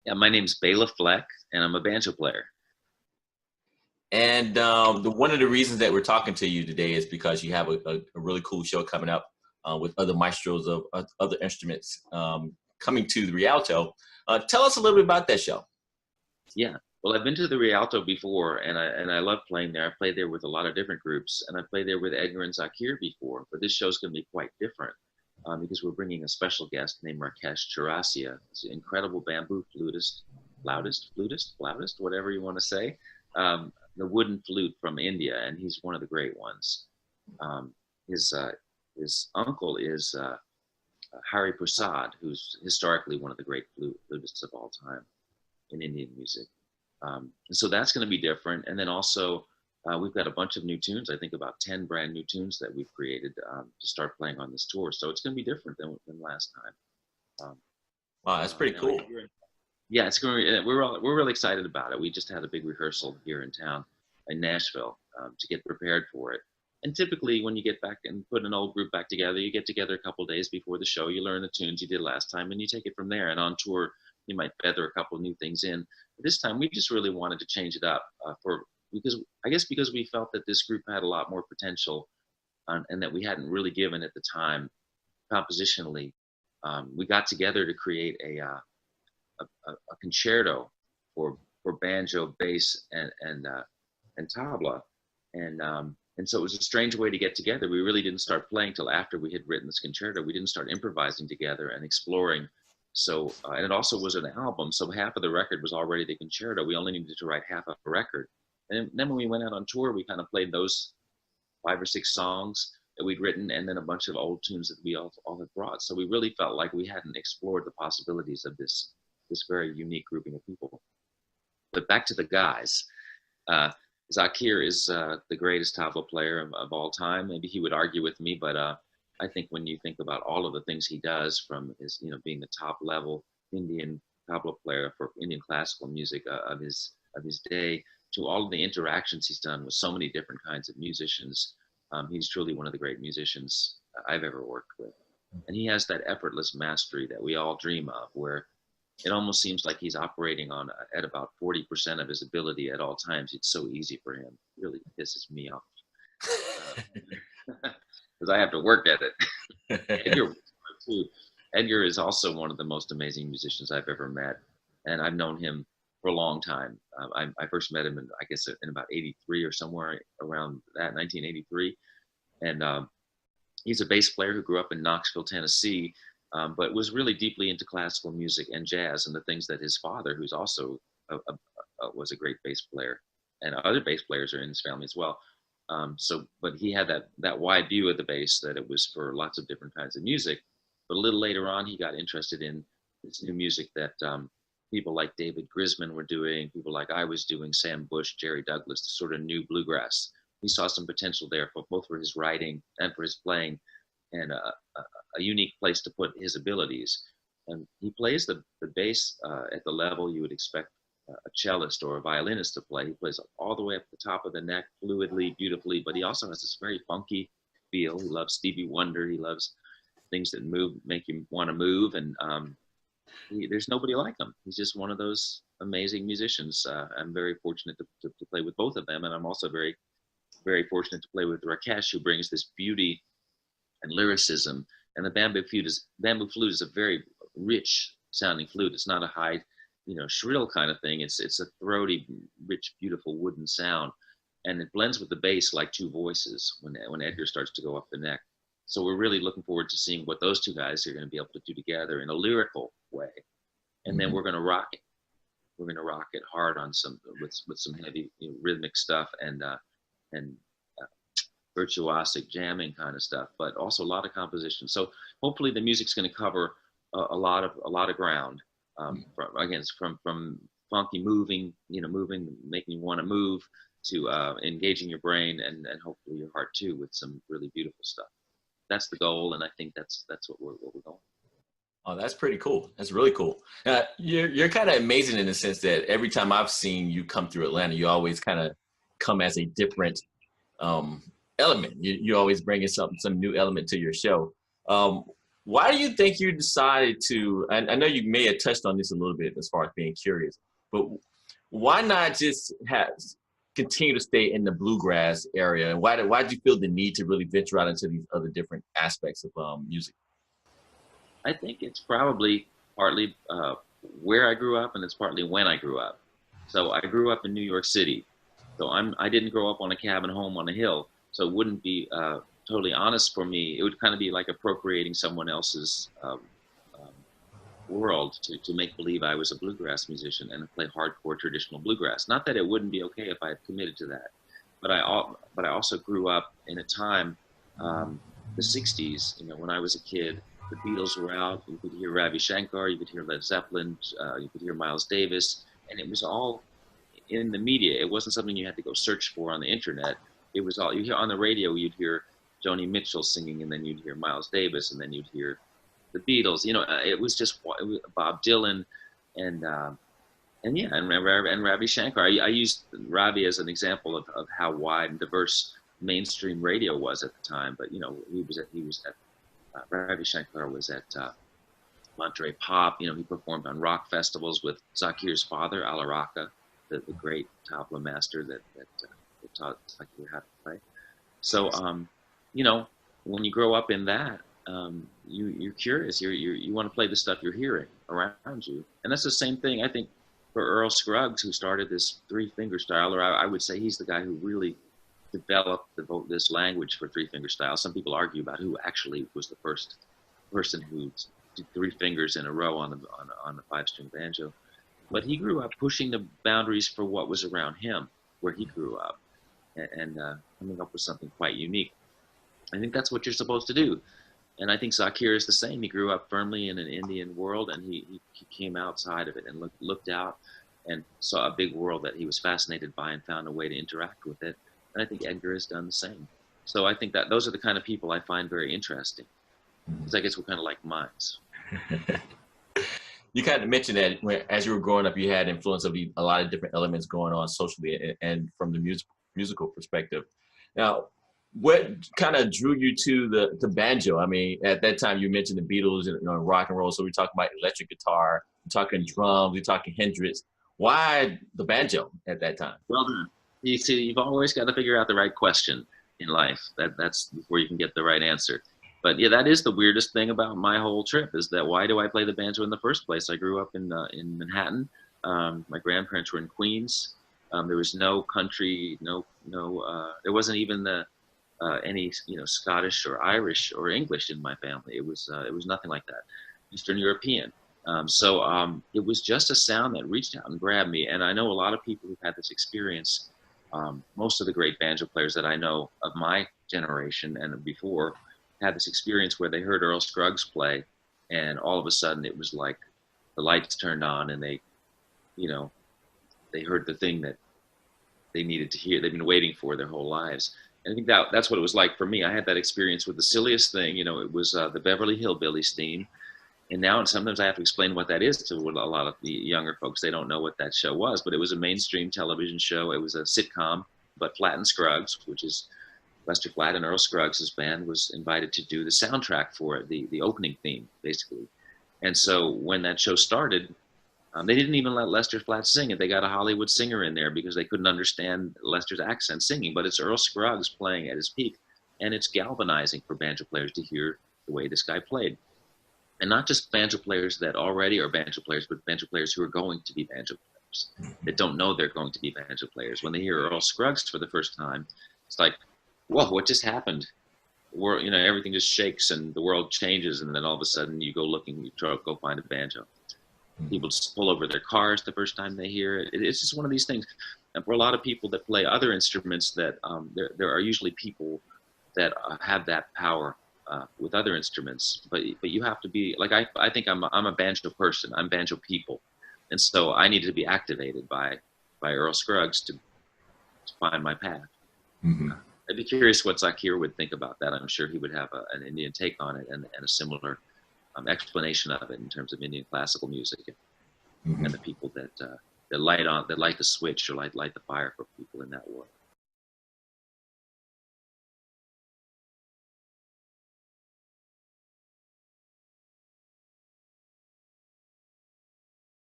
Yeah, my name's Bela Fleck, and I'm a banjo player. And one of the reasons that we're talking to you today is because you have a really cool show coming up with other maestros of other instruments coming to the Rialto. Tell us a little bit about that show. Yeah, well, I've been to the Rialto before, and I love playing there. I played there with a lot of different groups, and I played there with Edgar and Zakir before. But this show's going to be quite different because we're bringing a special guest named Rakesh Chaurasia. He's an incredible bamboo flutist, flautist, whatever you want to say. The wooden flute from India, and he's one of the great ones. His uncle is Hari Prasad, who's historically one of the great flutists of all time in Indian music. And so that's going to be different. And then also, we've got a bunch of new tunes, I think about 10 brand new tunes that we've created to start playing on this tour. So it's going to be different than last time. Wow, that's pretty cool. Yeah, it's going to be, we're really excited about it. We just had a big rehearsal here in town in Nashville to get prepared for it. And typically when you get back and put an old group back together, you get together a couple of days before the show, you learn the tunes you did last time, and you take it from there. And on tour, you might feather a couple of new things in. But this time, we just really wanted to change it up because we felt that this group had a lot more potential and that we hadn't really given at the time compositionally. We got together to create a concerto for banjo, bass, and tabla, and so it was a strange way to get together. We really didn't start playing till after we had written this concerto. We didn't start improvising together and exploring. So and it also was an album, so half of the record was already the concerto. We only needed to write half of a record, and then when we went out on tour, we kind of played those 5 or 6 songs that we'd written, and then a bunch of old tunes that we all had brought. So we really felt like we hadn't explored the possibilities of this very unique grouping of people. But back to the guys. Zakir is the greatest tabla player of all time. Maybe he would argue with me, but I think when you think about all of the things he does, from his, being the top level Indian tabla player for Indian classical music of his day, to all of the interactions he's done with so many different kinds of musicians, he's truly one of the great musicians I've ever worked with. And he has that effortless mastery that we all dream of, where it almost seems like he's operating at about 40% of his ability at all times. It's so easy for him. It really pisses me off because I have to work at it. Edgar is also one of the most amazing musicians I've ever met, and I've known him for a long time. I first met him in about 83 or somewhere around that, 1983, and he's a bass player who grew up in Knoxville, Tennessee. But was really deeply into classical music and jazz and the things that his father, who's also was a great bass player, and other bass players are in his family as well. But he had that wide view of the bass, that it was for lots of different kinds of music. But a little later on, he got interested in this new music that people like David Grisman were doing, people like I was doing, Sam Bush, Jerry Douglas, the sort of new bluegrass. He saw some potential there both for his writing and for his playing, and a unique place to put his abilities. And he plays the bass at the level you would expect a cellist or a violinist to play. He plays all the way up the top of the neck, fluidly, beautifully, but he also has this very funky feel. He loves Stevie Wonder. He loves things that make you want to move, and there's nobody like him. He's just one of those amazing musicians. I'm very fortunate to play with both of them, and I'm also very, very fortunate to play with Rakesh, who brings this beauty and lyricism. And the bamboo flute is a very rich sounding flute. It's not a high, shrill kind of thing. It's a throaty, rich, beautiful wooden sound, and it blends with the bass like two voices when Edgar starts to go up the neck. So we're really looking forward to seeing what those two guys are going to be able to do together in a lyrical way, and then we're going to rock it. We're going to rock it hard on with some heavy rhythmic stuff and virtuosic jamming kind of stuff, but also a lot of composition. So hopefully the music's going to cover a lot of ground. From funky moving, making you want to move, to engaging your brain and hopefully your heart too, with some really beautiful stuff. That's the goal, and I think that's what we're going. Oh, that's pretty cool. That's really cool. You're kind of amazing in the sense that every time I've seen you come through Atlanta, you always kind of come as a different element. You're always bringing some new element to your show. Why do you think you decided to, I know you may have touched on this a little bit as far as being curious, but why not just continue to stay in the bluegrass area? And why did you feel the need to really venture out into these other different aspects of music? I think it's probably partly where I grew up, and it's partly when I grew up. So I grew up in New York City. So I didn't grow up on a cabin home on a hill. So it wouldn't be totally honest for me. It would kind of be like appropriating someone else's world to make believe I was a bluegrass musician and play hardcore traditional bluegrass. Not that it wouldn't be okay if I had committed to that, but I also grew up in a time, the '60s. When I was a kid, the Beatles were out. You could hear Ravi Shankar, you could hear Led Zeppelin, you could hear Miles Davis, and it was all in the media. It wasn't something you had to go search for on the internet. It was all you hear on the radio. You'd hear Joni Mitchell singing, and then you'd hear Miles Davis, and then you'd hear the Beatles. It was just Bob Dylan, and Ravi Shankar. I used Ravi as an example of how wide and diverse mainstream radio was at the time. But Ravi Shankar was at Monterey Pop. He performed on rock festivals with Zakir's father, Ala Raka, the great tabla master that taught Zakir how to play. So, when you grow up in that, you're curious. You want to play the stuff you're hearing around you, and that's the same thing I think for Earl Scruggs, who started this three-finger style, or I would say he's the guy who really developed this language for three-finger style. Some people argue about who actually was the first person who did three fingers in a row on the five-string banjo, but he grew up pushing the boundaries for what was around him, where he grew up, and coming up with something quite unique. I think that's what you're supposed to do. And I think Zakir is the same. He grew up firmly in an Indian world, and he came outside of it and looked out and saw a big world that he was fascinated by and found a way to interact with it. And I think Edgar has done the same. So I think that those are the kind of people I find very interesting, because I guess we're kind of like minds. You kind of mentioned that as you were growing up, you had influence of a lot of different elements going on socially and from the musical perspective. Now, what kind of drew you to the banjo? I mean, at that time you mentioned the Beatles and rock and roll, so we're talking about electric guitar, we're talking drums, we're talking Hendrix. Why the banjo at that time? Well done. You see, you've always got to figure out the right question in life. That's before you can get the right answer. But yeah, that is the weirdest thing about my whole trip, is that why do I play the banjo in the first place? I grew up in Manhattan. My grandparents were in Queens. There was no country, there wasn't even any Scottish or Irish or English in my family. It was nothing like that. Eastern European. So it was just a sound that reached out and grabbed me. And I know a lot of people who've had this experience. Most of the great banjo players that I know of my generation and before had this experience where they heard Earl Scruggs play, and all of a sudden it was like the lights turned on, and they heard the thing that they needed to hear. They've been waiting for their whole lives. And I think that's what it was like for me. I had that experience with the silliest thing. It was the Beverly Hillbillies theme. And now sometimes I have to explain what that is to a lot of the younger folks. They don't know what that show was, but it was a mainstream television show. It was a sitcom, but Flatt and Scruggs, which is Lester Flatt and Earl Scruggs' band, was invited to do the soundtrack for it, the opening theme, basically. And so when that show started, they didn't even let Lester Flatt sing it. They got a Hollywood singer in there because they couldn't understand Lester's accent singing, but it's Earl Scruggs playing at his peak. And it's galvanizing for banjo players to hear the way this guy played. And not just banjo players that already are banjo players, but banjo players who are going to be banjo players, that don't know they're going to be banjo players. When they hear Earl Scruggs for the first time, it's like, whoa, what just happened? Everything just shakes and the world changes, and then all of a sudden you go looking, you try to go find a banjo. People just pull over their cars the first time they hear it. It's just one of these things. And for a lot of people that play other instruments, that there are usually people that have that power with other instruments. But you have to be like, I think I'm a banjo person. I'm banjo people, and so I needed to be activated by Earl Scruggs to find my path. Mm-hmm. I'd be curious what Zakir would think about that. I'm sure he would have an Indian take on it and a similar explanation of it in terms of Indian classical music and the people that light the switch or light the fire for people in that world.